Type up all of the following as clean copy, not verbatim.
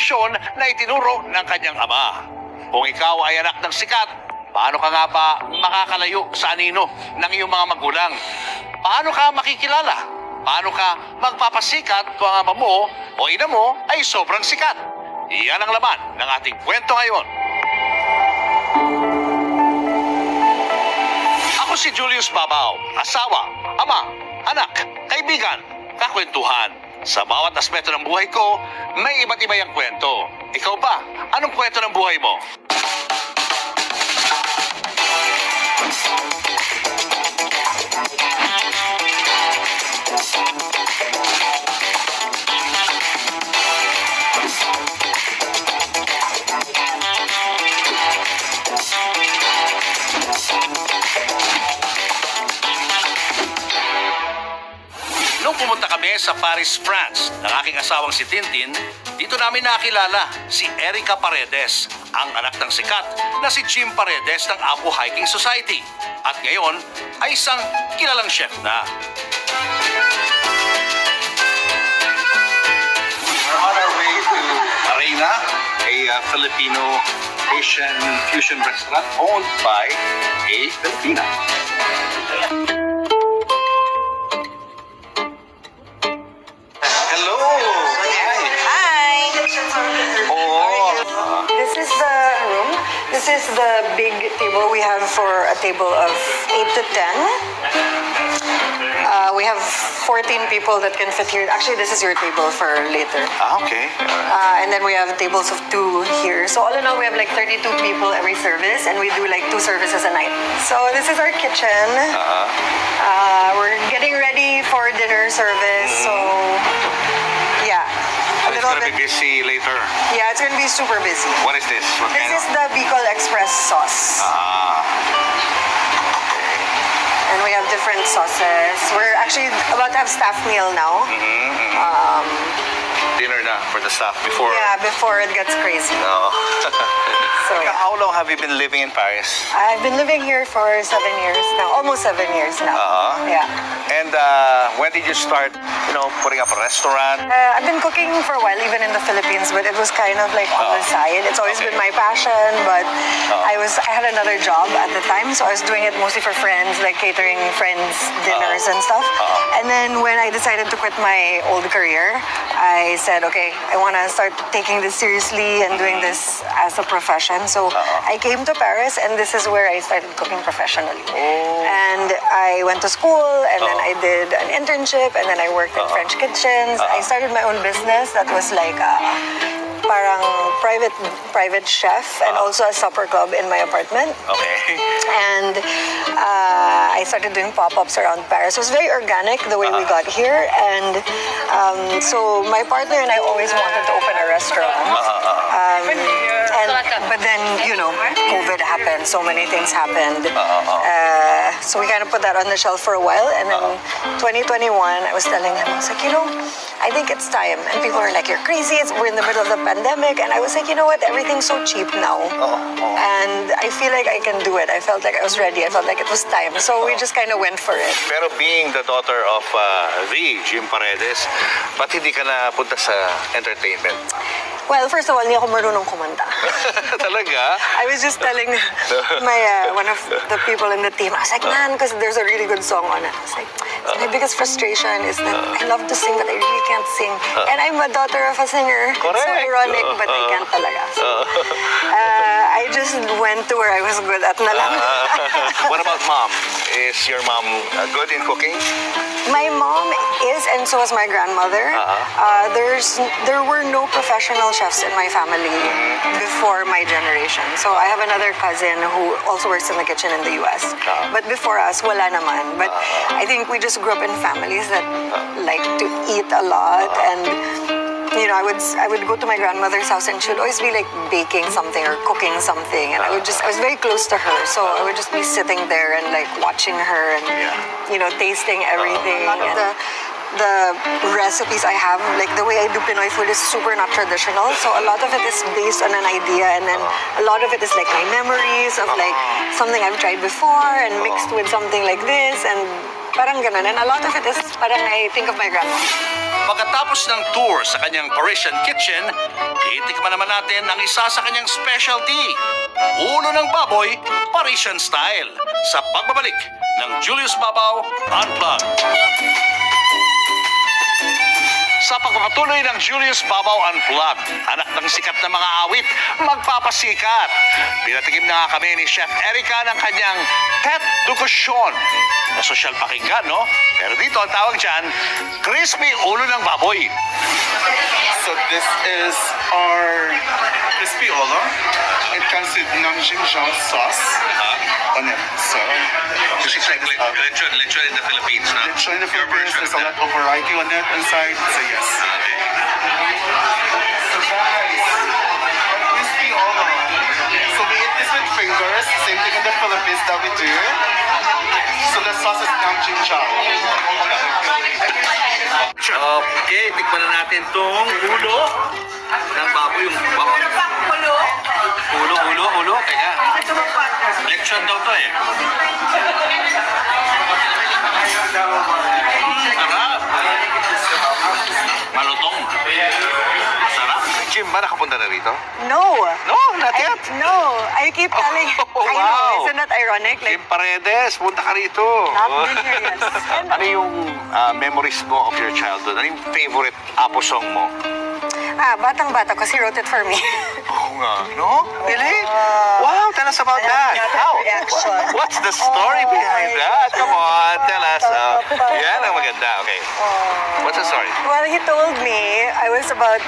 edukasyon na itinuro ng kanyang ama. Kung ikaw ay anak ng sikat, paano ka nga ba makakalayo sa anino ng iyong mga magulang? Paano ka makikilala? Paano ka magpapasikat kung ang ama mo o ina mo ay sobrang sikat? Iyan ang laman ng ating kwento ngayon. Ako si Julius Babaw, asawa, ama, anak, kaibigan, kakwentuhan. Sa bawat aspeto ng buhay ko, may iba't iba yung kwento. Ikaw ba? Anong kwento ng buhay mo? Nung pumunta kami sa Paris, France, ng aking asawang si Tintin, dito namin nakilala si Erica Paredes, ang anak ng sikat na si Jim Paredes ng Apo Hiking Society. At ngayon ay isang kilalang chef na. We're on our way to Arena, a Filipino-Asian fusion restaurant owned by a Filipina. This is the big table. We have for a table of 8 to 10. We have 14 people that can fit here. Actually, this is your table for later. Okay. And then we have tables of 2 here. So all in all, we have like 32 people every service, and we do like 2 services a night. So this is our kitchen. We're getting ready for dinner service. So yeah. It's going to be busy later. Yeah, it's going to be super busy. What is this? This is the Bicol Express sauce. And we have different sauces. We're actually about to have staff meal now. Dinner na for the staff before. Yeah, before it gets crazy. No. So, yeah. How long have you been living in Paris? I've been living here for 7 years now, almost 7 years now. Yeah. And when did you start, putting up a restaurant? I've been cooking for a while, even in the Philippines, but it was kind of like on the side. It's always been my passion, but I had another job at the time, so I was doing it mostly for friends, like catering friends' dinners and stuff. And then when I decided to quit my old career, I said, okay, I want to start taking this seriously and doing this as a profession. So I came to Paris, and this is where I started cooking professionally. And I went to school, and then I did an internship, and then I worked in French kitchens. I started my own business that was like parang private chef and also a supper club in my apartment. Okay. And I started doing pop-ups around Paris. It was very organic the way we got here, and so my partner and I always wanted to open a restaurant. But then, COVID happened. So many things happened. So we kind of put that on the shelf for a while. And then 2021, I was telling him, I was like, I think it's time. And people were like, you're crazy. We're in the middle of the pandemic. And I was like, you know what? Everything's so cheap now. And I feel like I can do it. I felt like I was ready. I felt like it was time. So we just kind of went for it. Pero being the daughter of the Jim Paredes, ba't hindi ka na punta sa entertainment? Well, first of all, hindi ako marunong kumanta. Talaga? I was just telling my one of the people in the team, I was like, man, because there's a really good song on it. I was like, my biggest frustration is that I love to sing, but I really can't sing. And I'm a daughter of a singer. Correct. So ironic, but I can't talaga. So, I just went to where I was good at na lang. What about mom? Is your mom good in cooking? My mom is, and so is my grandmother. There were no professional chefs in my family before my generation. So I have another cousin who also works in the kitchen in the US. But before us, wala naman. But I think we just grew up in families that like to eat a lot, and I would go to my grandmother's house, and she would always be like baking something or cooking something, and I was very close to her, so I would just be sitting there and like watching her and tasting everything. The recipes I have, like the way I do Pinoy food is super not traditional, so a lot of it is based on an idea, and then a lot of it is like my memories of like something I've tried before and mixed with something like this, and Parang ganun. And a lot of it is parang I think of my grandma. Pagkatapos ng tour sa kanyang Parisian kitchen, itikman naman natin ang isa sa kanyang specialty. Ulo ng baboy, Parisian style. Sa pagbabalik ng Julius Babaw Unplugged. Sa pagpapatuloy ng Julius Babaw Unplugged, anak ng sikat na mga awit, magpapasikat. Pinatikim na nga kami ni Chef Erica ng kanyang tête de cochon. Na sosyal pakinggan, no? Pero dito ang tawag dyan, crispy ulo ng baboy. So this is our crispy ulo. It comes with Namjimjeon sauce on it. So This is like lechon in the Philippines, no? lechon in the Philippines, there's a lot of variety on it inside. So yes. So guys, our crispy ulo. So we eat this with fingers. Same thing in the Philippines that we do. So the sauce is Namjimjeon. Okay, tikman na natin tong ulo ng baboy. Yung ulo. Kaya, lechon daw to eh. Sarap. Malutong. Sarap. Jim ba nakapunta na rito? No. No, not yet. No. I keep telling. Oh, I wow. know. Isn't that ironic? Jim Paredes, punta ka rito. Not been here yet. Ano yung memories mo of your childhood? Ano yung favorite Apo song mo? Batang-bata kasi wrote it for me. Oo nga. No? Really? Wow, tell us about that. How? Reaction. What's the story behind that? Come on, tell us. Yan ang maganda. Okay. What's the story? Well, he told me I was about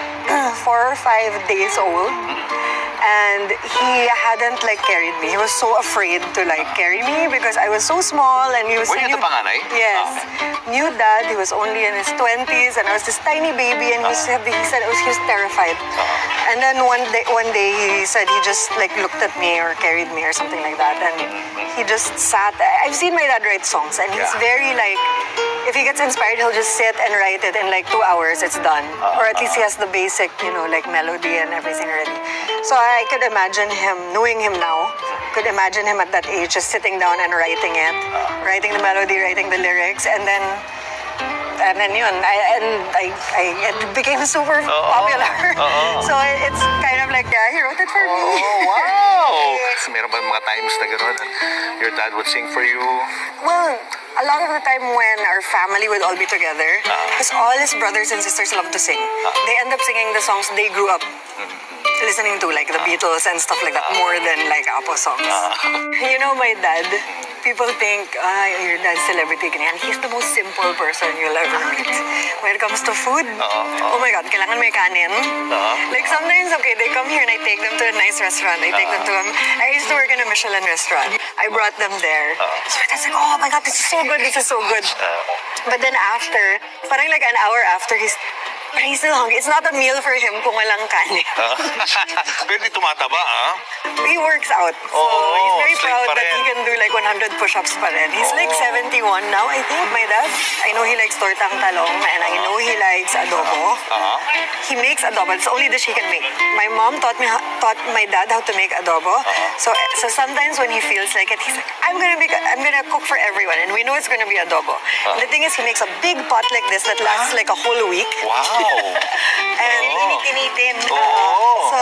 4 or 5 days old. And he hadn't like carried me. He was so afraid to like carry me because I was so small and he was. Were you the panganay? Yes. New dad. He was only in his 20s and I was this tiny baby and he said he was terrified. And then one day he said he just like looked at me or carried me or something like that and he just sat. I've seen my dad write songs and he's very like. If he gets inspired, he'll just sit and write it in like 2 hours. It's done, or at least he has the basic, like melody and everything ready. So I could imagine him, knowing him now, could imagine him at that age just sitting down and writing it, writing the melody, writing the lyrics, and then yun, it became super popular. So it's kind of like, yeah, he wrote it for me. Oh, wow! Meron ba mga times na gano'n? Your dad would sing for you? Well, a lot of the time when our family would all be together, because all his brothers and sisters love to sing, they end up singing the songs they grew up listening to, like the Beatles and stuff like that, more than like Apo songs. My dad, people think, your dad's celebrity, ganyan. He's the most simple person you'll ever meet. When it comes to food, oh my God, kailangan may kanin. Like sometimes, okay, they come here and I take them to a nice restaurant. I take them to I used to work in a Michelin restaurant. I brought them there. So my dad's like, oh my God, this is so good, this is so good. But then after, parang like an hour after, he's still hungry. It's not a meal for him kung walang kanin. Pero di tumataba, ah? He works out. So he's very slim proud pa that rin. he can do like 100 push-ups pa rin. He's like 71 now, I think, my dad. I know he likes tortang talong and I know he likes adobo. He makes adobo. It's the only dish he can make. My mom taught my dad how to make adobo. So sometimes when he feels like it, he's like, I'm gonna cook for everyone and we know it's gonna be adobo. The thing is, he makes a big pot like this that lasts like a whole week. Wow! And init-initin. So,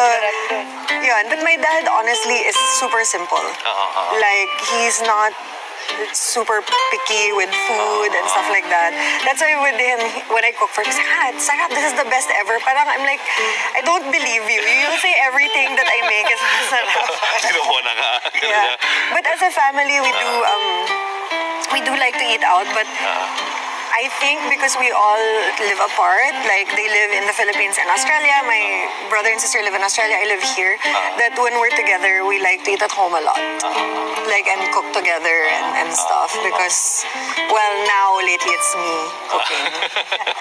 yun. But my dad, honestly, is super simple. Like, he's not super picky with food and stuff like that. That's why with him, when I cook for him, he's like, sarap, this is the best ever. Parang I'm like, I don't believe you. You'll say everything that I make is sarap. Sino mo na nga? Yeah. But as a family, we do like to eat out, but I think because we all live apart, like they live in the Philippines and Australia, my brother and sister live in Australia, I live here, that when we're together, we like to eat at home a lot. Like, and cook together and stuff because, well, now lately it's me cooking.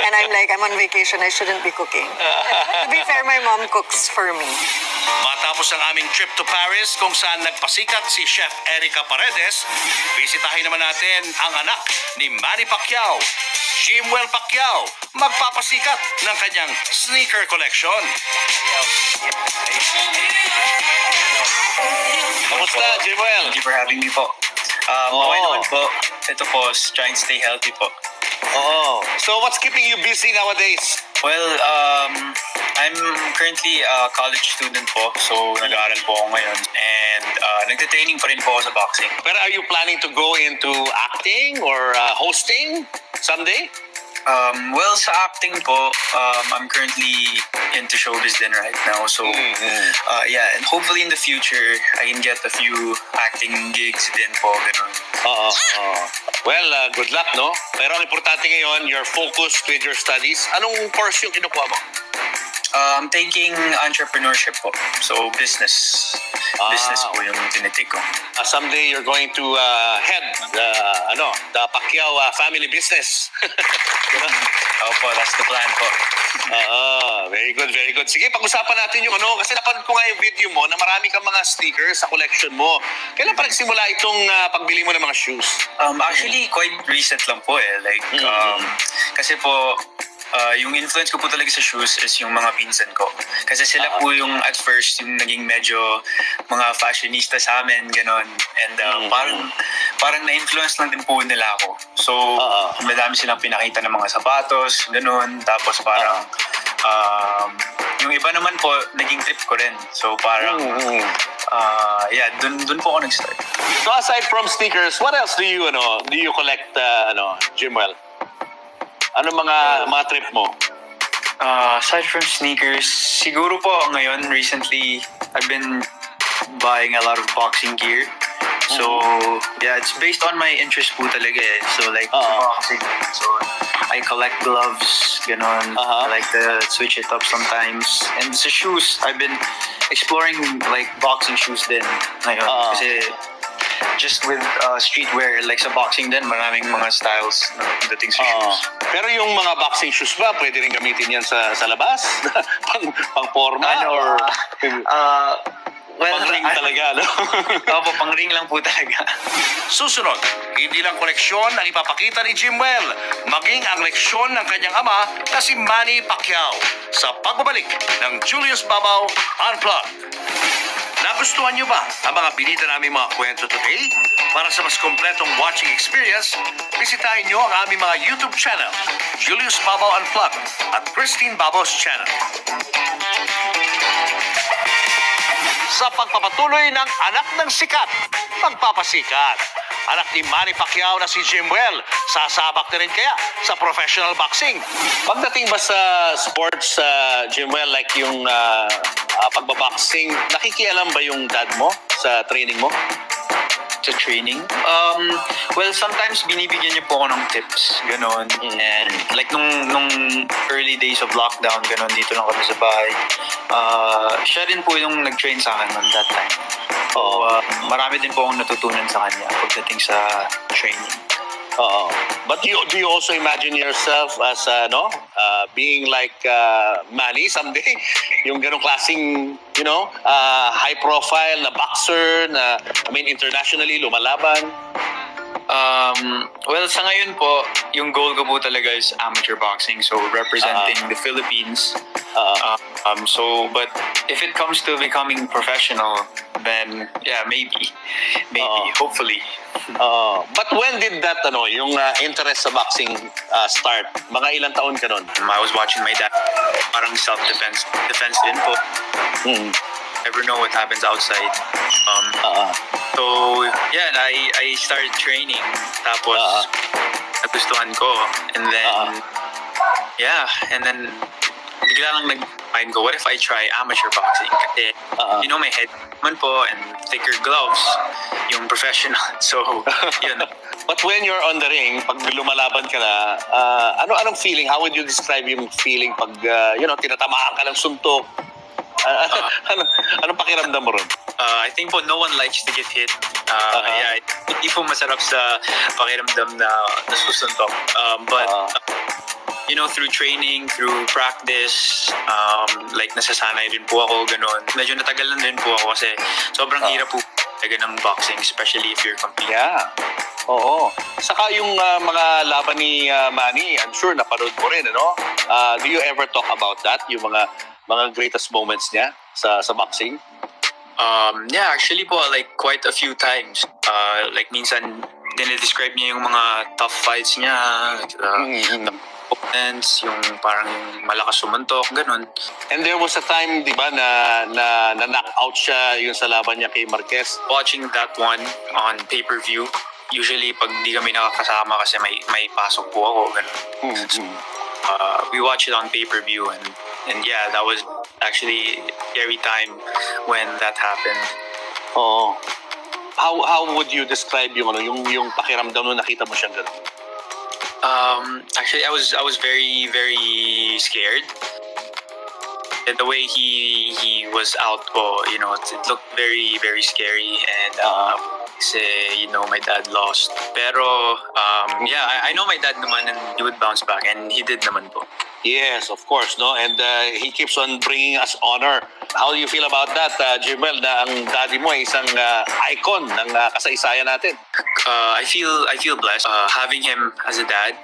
And I'm like, I'm on vacation, I shouldn't be cooking. To be fair, my mom cooks for me. Matapos ang aming trip to Paris kung saan nagpasikat si Chef Erica Paredes, bisitahin naman natin ang anak ni Manny Pacquiao, Jimwell Pacquiao, magpapasikat ng kanyang sneaker collection. Kamusta, Jimwell? Thank you for having me po. Okay naman po. Ito po, trying to stay healthy po. Oh. So what's keeping you busy nowadays? Well, I'm currently a college student po. So, nag-aaral po ako ngayon. And nagte-training pa rin po ako sa boxing. Pero are you planning to go into acting or hosting someday? Well, sa acting po, I'm currently into showbiz din right now. So, yeah, and hopefully in the future, I can get a few acting gigs din po. Ganun. Well, good luck, no? Pero ang importante ngayon, you're focused with your studies. Anong course yung kinukuha mo? I'm taking entrepreneurship po. So, business. Business po yung tinitake ko. Someday you're going to head the Pacquiao family business. Opo, that's the plan po. Very good, very good. Sige, pag-usapan natin yung kasi napanood ko nga yung video mo na marami kang mga stickers sa collection mo. Kailan pa nagsimula itong pagbili mo ng mga shoes? Actually, quite recent lang po eh. Like, kasi po, yung influence ko po talaga sa shoes is yung mga pinsan ko. Kasi sila po yung at first yung naging medyo mga fashionista sa amin, ganon. And parang na-influence lang din po nila ako. So, madami silang pinakita ng mga sapatos, ganon. Tapos parang, yung iba naman po, naging trip ko rin. So, parang, yeah, dun po ako nag-start. So, aside from sneakers, what else do you collect, Jimwell? Ano mga trip mo? Aside from sneakers, siguro po ngayon, recently, I've been buying a lot of boxing gear. So, yeah, it's based on my interest po talaga eh. So, like, boxing. So, I collect gloves, ganon. I like to switch it up sometimes. And sa shoes, I've been exploring, like, boxing shoes din ngayon. Kasi, just with streetwear, like sa boxing din, maraming mga styles na dating sa shoes. Pero yung mga boxing shoes ba, pwede rin gamitin yan sa labas? pang forma? Well, pang-ring talaga, no? Opo, pang-ring lang po talaga. Susunod, hindi lang koleksyon ang ipapakita ni Jimwell, maging ang leksyon ng kanyang ama na si Manny Pacquiao sa pagbabalik ng Julius Babaw Unplugged. Nagustuhan niyo ba ang mga binita namin mga kwento today? Para sa mas kompletong watching experience, bisitahin niyo ang aming mga YouTube channel, Julius Babaw Unplugged at Christine Babaw's channel. Sa pagpapatuloy ng anak ng sikat, magpapasikat. Anak ni Manny Pacquiao na si Jimwell, sasabak na rin kaya sa professional boxing. Pagdating ba sa sports, Jimwell, like yung pagbaboxing, nakikialam ba yung dad mo sa training mo? Sa training? Well, sometimes binibigyan niya po ako ng tips, ganon. And like nung early days of lockdown, ganon, dito lang kami sa bahay. Siya din po yung nag-train sa akin on that time. So, marami din po akong natutunan sa kanya pagdating sa training. But do you also imagine yourself as being like Manny someday? Yung ganong klaseng, high profile na boxer na, internationally lumalaban? Well, sa ngayon po, yung goal ko po talaga is amateur boxing. So, representing the Philippines. But if it comes to becoming professional, then, yeah, maybe, hopefully. But when did that, yung interest sa boxing start? Mga ilang taon ka nun? I was watching my dad, parang self-defense din po. Never know what happens outside. So, yeah, I started training. Tapos, nagustuhan ko. And then, bigla lang nag-mind ko, what if I try amateur boxing? Kasi, may head man po and thicker gloves, yung professional. So, yun. But when you're on the ring, pag lumalaban ka na, anong feeling? How would you describe yung feeling pag, tinatamaan ka ng suntok? Anong pakiramdam mo ron? I think po no one likes to get hit. Yeah, hindi po masarap sa pakiramdam na nasusuntok. But through training, through practice, like nasasanay rin po ako, ganun. Medyo natagalan din po ako kasi sobrang hirap po talaga ng boxing, especially if you're competing. Yeah. Oo. Saka yung mga laban ni Manny, I'm sure napanood mo rin, do you ever talk about that? Yung mga greatest moments niya sa boxing? Yeah, actually po, like quite a few times. like minsan dinidescribe niya yung mga tough fights niya, the opponents, yung parang malakas sumuntok, ganun. And there was a time, di ba, na knock out siya yung sa laban niya kay Marquez. Watching that one on pay-per-view, usually pag di kami nakakasama kasi may pasok po ako, ganun. So, we watch it on pay-per-view and yeah, that was actually every time when that happened. Oo. How would you describe yung pakiramdam nung nakita mo siyang ganun? Actually, I was very, very scared. And the way he was out, it looked very, very scary. And say, my dad lost. Pero yeah, I know my dad naman, and he would bounce back, and he did naman po. Yes, of course, no? And he keeps on bringing us honor. How do you feel about that, Jimel, na ang daddy mo ay isang icon ng kasaysayan natin? I feel blessed having him as a dad.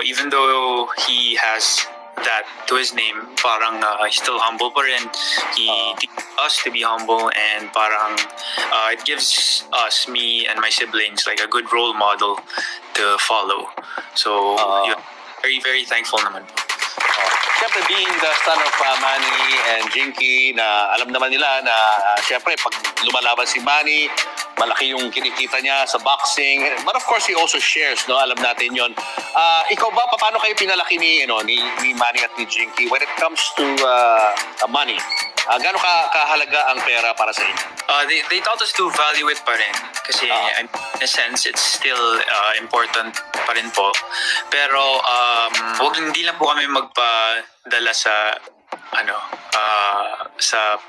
Even though he has that to his name, parang he's still humble pa rin. He teaches us to be humble, and parang it gives us, me and my siblings, like a good role model to follow. So very, very thankful naman. Siyempre, being the son of Manny and Jinky, na alam naman nila na siyempre pag lumalaban si Manny, malaki yung kinikita niya sa boxing. But of course, he also shares, no? Alam natin yon. Ikaw ba, paano kayo pinalaki ni Manny at ni Jinky when it comes to money? Gaano kahalaga ang pera para sa inyo? They taught us to value it pa rin. Kasi in a sense, it's still important pa rin po. Pero hindi lang po kami magpadala sa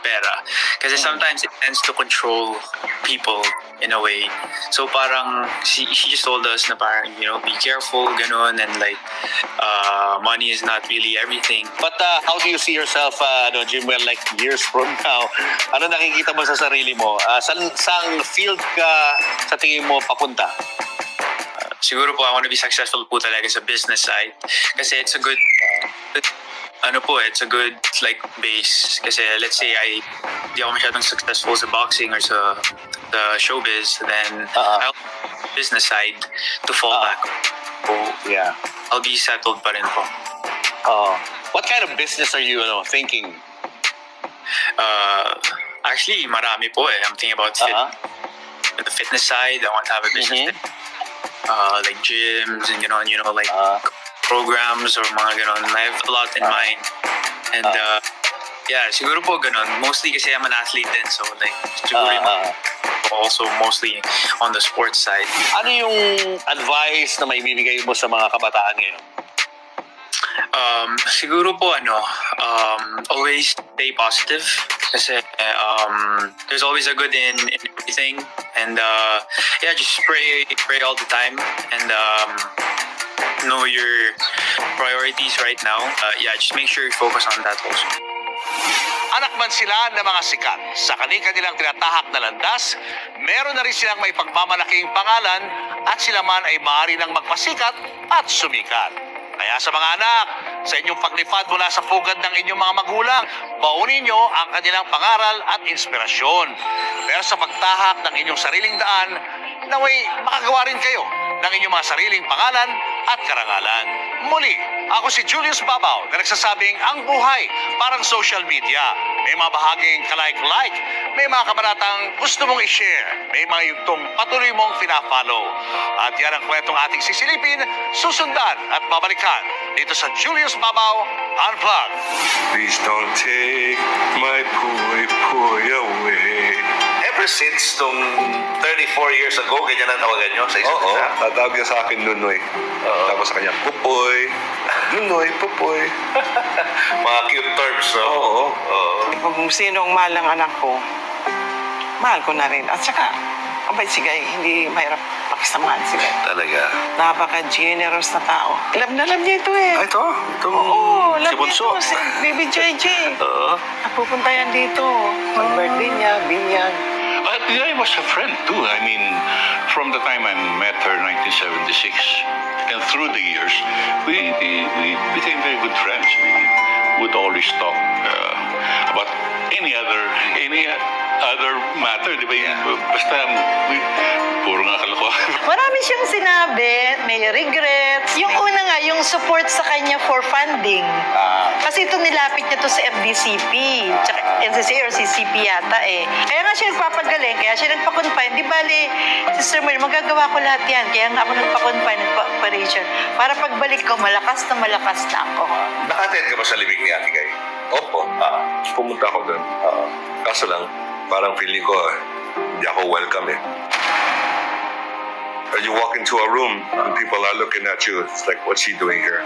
pera. Kasi sometimes it tends to control people in a way. So parang she just told us na parang, be careful, ganun, and like money is not really everything. But how do you see yourself, Jimwell, like years from now? Ano nakikita mo sa sarili mo? Saan field ka sa tingin mo papunta? Siguro po, I want to be successful po talaga sa business side. Kasi it's a good like base. Kasi let's say di ako masyadong successful sa boxing or sa showbiz, then I'll business side to fall back. So yeah, I'll be settled pa rin po. What kind of business are you thinking? Actually, marami po eh. I'm thinking about the fitness side. I want to have a business like gyms and like programs or mga ganon. I have a lot in mind. And yeah, siguro po ganon. Mostly kasi I'm an athlete din, so like siguro also mostly on the sports side. Ano yung advice na may bibigay mo sa mga kabataan ngayon? Siguro po always stay positive kasi there's always a good in everything, and yeah, just pray all the time, and know your priorities right now. Yeah, just make sure you focus on that also. Anak man sila ng mga sikat sa kanilang tinatahak na landas, meron na rin silang may pagmamalaking pangalan at sila man ay maaari nang magpasikat at sumikat. Kaya sa mga anak, sa inyong paglipad mula sa pugad ng inyong mga magulang, baunin nyo ang kanilang pangaral at inspirasyon. Pero sa pagtahak ng inyong sariling daan, naway makagawa rin kayo ng inyong mga sariling pangalan at karangalan. Muli, ako si Julius Babaw na nagsasabing ang buhay parang social media. May mga bahaging ka-like, may mga kabaratang gusto mong i-share, may mga yugtong patuloy mong pina-follow. At yan ang kwentong ating sisilipin, susundan at babalikan dito sa Julius Babaw Unplugged. Please don't take my puy away. Ever since nung 34 years ago, ganyan ang tawagan nyo sa isa't isa? Tatawag niya sa akin Nunoy. Tapos sa kanya, Pupoy. Nunoy, Pupoy. Mga cute terms, no? Oo. Kung sino ang mahal ng anak ko, mahal ko na rin. At saka, abay si Guy, hindi mahirap pakisamahan si Guy. Talaga. Napaka-generous na tao. Alam niya ito eh. Ito? Oo, si alam niya Bunso. ito. Si Baby JJ. Oo. Napupunta yan dito. Pag-birthday niya, binyag. But I was a friend too. I mean, from the time I met her in 1976 and through the years, we became very good friends. We would always talk about any other matter, di ba? Basta, puro nga kalokohan. Marami siyang sinabi, may regrets. Yung una nga, yung support sa kanya for funding. Kasi ito nilapit niya to sa FDCP. Tsaka NCC or CCP yata eh. Kaya nga siya nagpapagaling, kaya siya nagpa-confine. Di bali, Sister Mary, magagawa ko lahat yan. Kaya nga ako nagpa-confine, nagpa-operation. Para pagbalik ko, malakas na ako. Naka-attend ka ba sa libing ni Ate Guy? Opo. Pumunta ako doon. Kaso lang, parang feeling ko, hindi ako welcome eh. And you walk into a room and people are looking at you. It's like, what's she doing here?